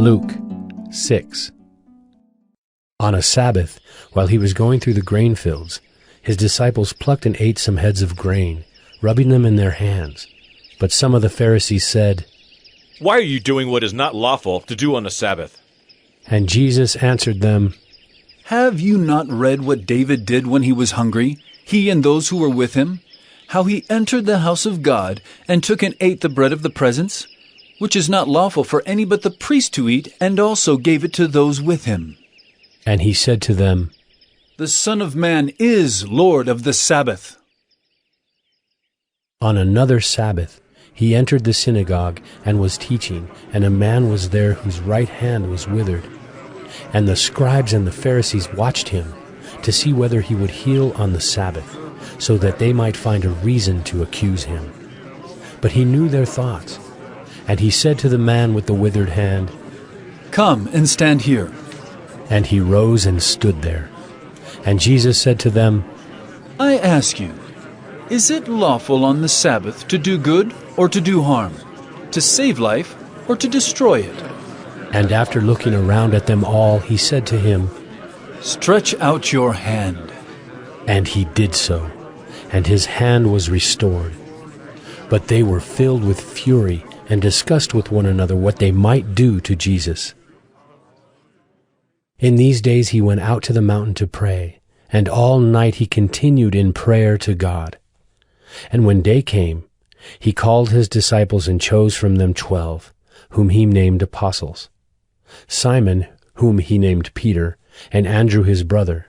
Luke 6. On a Sabbath, while he was going through the grain fields, his disciples plucked and ate some heads of grain, rubbing them in their hands. But some of the Pharisees said, "Why are you doing what is not lawful to do on the Sabbath?" And Jesus answered them, "Have you not read what David did when he was hungry, he and those who were with him? How he entered the house of God and took and ate the bread of the presence, which is not lawful for any but the priest to eat, and also gave it to those with him. And he said to them, The Son of Man is Lord of the Sabbath." On another Sabbath, he entered the synagogue and was teaching, and a man was there whose right hand was withered. And the scribes and the Pharisees watched him to see whether he would heal on the Sabbath, so that they might find a reason to accuse him. But he knew their thoughts, and he said to the man with the withered hand, "Come and stand here." And he rose and stood there. And Jesus said to them, "I ask you, is it lawful on the Sabbath to do good or to do harm, to save life or to destroy it?" And after looking around at them all, he said to him, "Stretch out your hand." And he did so, and his hand was restored. But they were filled with fury and discussed with one another what they might do to Jesus. In these days he went out to the mountain to pray, and all night he continued in prayer to God. And when day came, he called his disciples and chose from them 12, whom he named apostles: Simon, whom he named Peter, and Andrew his brother,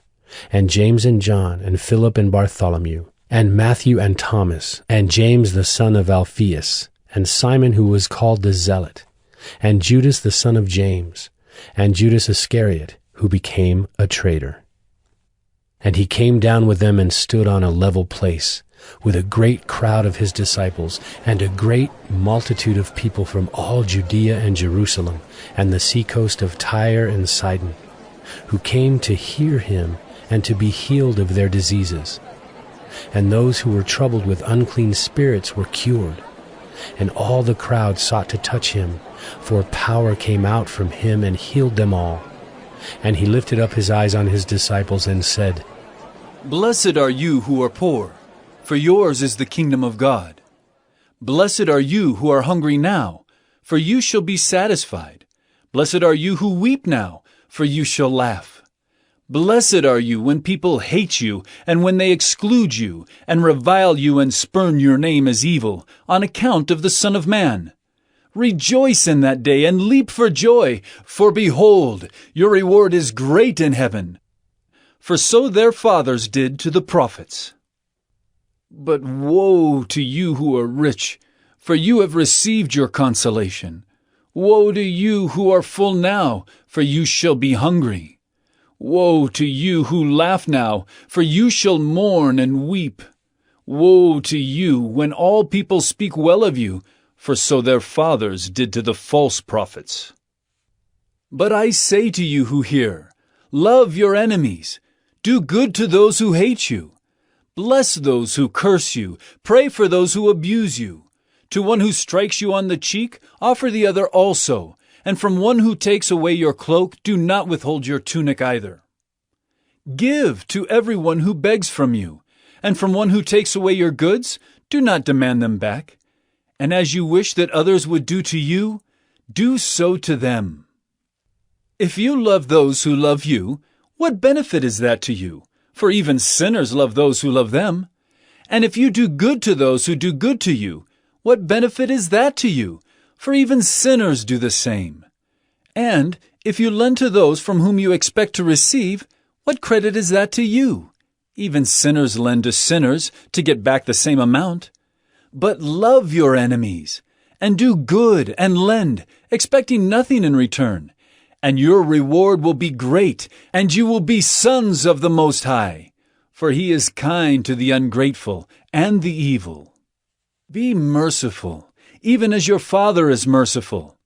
and James and John, and Philip and Bartholomew, and Matthew and Thomas, and James the son of Alphaeus, and Simon who was called the Zealot, and Judas the son of James, and Judas Iscariot, who became a traitor. And he came down with them and stood on a level place, with a great crowd of his disciples, and a great multitude of people from all Judea and Jerusalem, and the seacoast of Tyre and Sidon, who came to hear him and to be healed of their diseases. And those who were troubled with unclean spirits were cured. And all the crowd sought to touch him, for power came out from him and healed them all. And he lifted up his eyes on his disciples and said, "Blessed are you who are poor, for yours is the kingdom of God. Blessed are you who are hungry now, for you shall be satisfied. Blessed are you who weep now, for you shall laugh. Blessed are you when people hate you, and when they exclude you, and revile you and spurn your name as evil, on account of the Son of Man. Rejoice in that day and leap for joy, for behold, your reward is great in heaven. For so their fathers did to the prophets. But woe to you who are rich, for you have received your consolation. Woe to you who are full now, for you shall be hungry. Woe to you who laugh now, for you shall mourn and weep. Woe to you when all people speak well of you, for so their fathers did to the false prophets. But I say to you who hear, love your enemies, do good to those who hate you, bless those who curse you, pray for those who abuse you. To one who strikes you on the cheek, offer the other also, and from one who takes away your cloak, do not withhold your tunic either. Give to everyone who begs from you, and from one who takes away your goods, do not demand them back. And as you wish that others would do to you, do so to them. If you love those who love you, what benefit is that to you? For even sinners love those who love them. And if you do good to those who do good to you, what benefit is that to you? For even sinners do the same. And if you lend to those from whom you expect to receive, what credit is that to you? Even sinners lend to sinners to get back the same amount. But love your enemies, and do good and lend, expecting nothing in return. And your reward will be great, and you will be sons of the Most High. For he is kind to the ungrateful and the evil. Be merciful, even as your Father is merciful.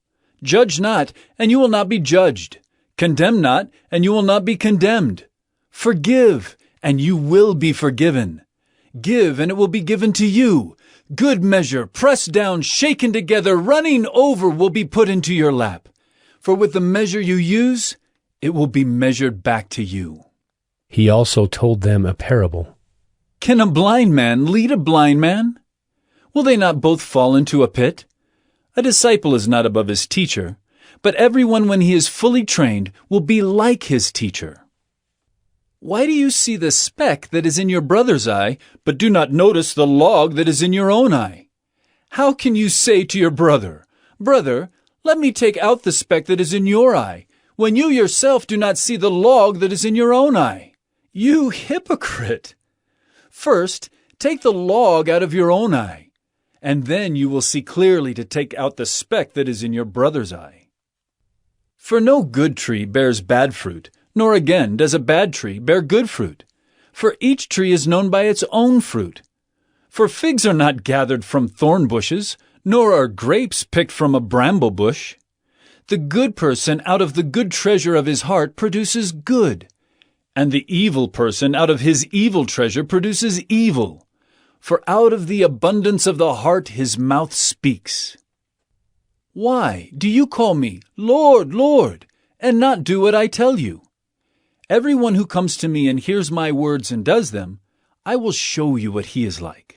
Judge not, and you will not be judged. Condemn not, and you will not be condemned. Forgive, and you will be forgiven. Give, and it will be given to you. Good measure, pressed down, shaken together, running over, will be put into your lap. For with the measure you use, it will be measured back to you. He also told them a parable. Can a blind man lead a blind man? Will they not both fall into a pit? A disciple is not above his teacher, but everyone when he is fully trained will be like his teacher. Why do you see the speck that is in your brother's eye, but do not notice the log that is in your own eye? How can you say to your brother, "Brother, let me take out the speck that is in your eye," when you yourself do not see the log that is in your own eye? You hypocrite! First, take the log out of your own eye, and then you will see clearly to take out the speck that is in your brother's eye. For no good tree bears bad fruit, nor again does a bad tree bear good fruit. For each tree is known by its own fruit. For figs are not gathered from thorn bushes, nor are grapes picked from a bramble bush. The good person out of the good treasure of his heart produces good, and the evil person out of his evil treasure produces evil. For out of the abundance of the heart his mouth speaks. Why do you call me, Lord, Lord, and not do what I tell you? Everyone who comes to me and hears my words and does them, I will show you what he is like.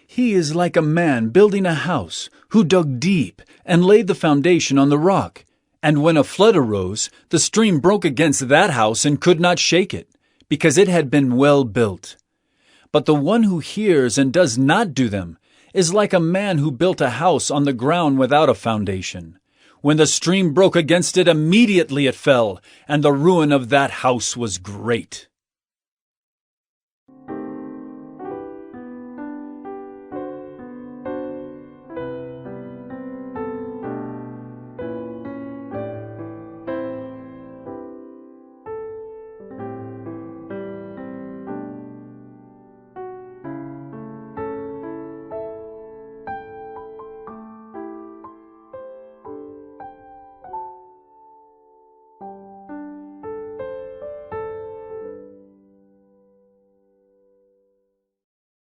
He is like a man building a house, who dug deep and laid the foundation on the rock. And when a flood arose, the stream broke against that house and could not shake it, because it had been well built. But the one who hears and does not do them is like a man who built a house on the ground without a foundation. When the stream broke against it, immediately it fell, and the ruin of that house was great.